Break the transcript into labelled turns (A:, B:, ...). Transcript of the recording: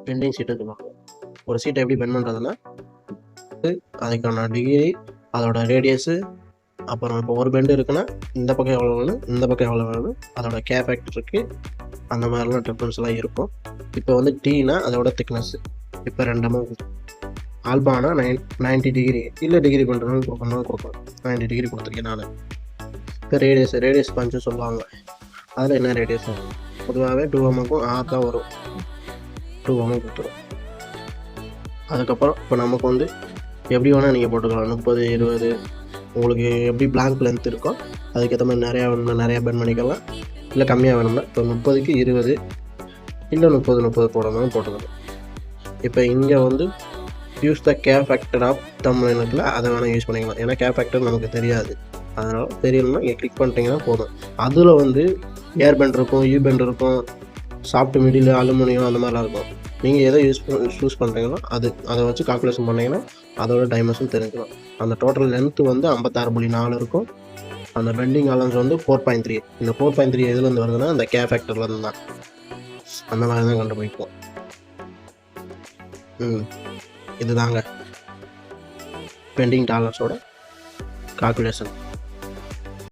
A: Bending ஷீட்டுன்னு சொல்லுவாங்க. ஒரு சீட்டை எப்படி பெண்ட் பண்ணுறதுன்னா, அதுக்கான டிகிரி, அதோட ரேடியஸு, அப்புறம் இப்போ ஒரு பெண்டு இருக்குன்னா இந்த பக்கம் எவ்வளோ வேணும், இந்த பக்கம் எவ்வளோ வேணும், அதோட கே ஃபேக்டர் இருக்குது, அந்த மாதிரிலாம் டிஃப்ரென்ஸ்லாம் இருக்கும். இப்போ வந்து டீனா அதோட திக்னஸ். இப்போ ரெண்டமும் ஆல்பானா 90 டிகிரி, இல்லை டிகிரி பண்ணுறதுனாலும் கொடுக்கலாம். 90 டிகிரி கொடுத்துருக்கேன் நான். இப்போ ரேடியஸ் பஞ்சு சொல்லுவாங்க. அதில் என்ன ரேடியஸ் வரும்? பொதுவாகவே 2mm தான் வரும். 2mm கொடுத்துரும். அதுக்கப்புறம் இப்போ நமக்கு வந்து எப்படி வேணால் நீங்கள் போட்டுக்கலாம். 30, 20 உங்களுக்கு எப்படி பிளாங்க் லென்த் இருக்கோ அதுக்கேற்ற மாதிரி நிறையா பெண்ட் பண்ணிக்கலாம். இல்லை கம்மியாக வேணும்னா இப்போ 30க்கு 20, இல்லை 30 போடணும் போட்டுக்கலாம். இப்போ இங்கே வந்து use the K factor of thumbnail இருக்குல்ல, அதை வேணால் யூஸ் பண்ணிக்கலாம். ஏன்னா கே ஃபேக்டர் நமக்கு தெரியாது. அதனால் தெரியணும்னா நீங்கள் கிளிக் பண்ணிட்டீங்கன்னா போதும். அதில் வந்து ஏர் பெண்ட் இருக்கும், யூ பெண்ட் இருக்கும், சாஃப்ட் மிடில், அலுமினியம் அந்த மாதிரிலாம் இருக்கும். நீங்கள் எதை யூஸ் பண்ணுறீங்களோ அதை வச்சு கால்குலேஷன் பண்ணிங்கன்னா அதோட டைமென்ஷன் தெரிஞ்சுக்கலாம். அந்த டோட்டல் லென்த்து வந்து 56.4 இருக்கும். அந்த பெண்டிங் அலன்ஸ் வந்து 4.3. இந்த 4.3 எதுலேருந்து வருதுன்னா அந்த கே ஃபேக்டர்லேருந்து தான். அந்த மாதிரி தான் கண்டுபிடிப்போம். இதுதாங்க பெண்டிங் டாலர்ஸோட கால்குலேஷன்.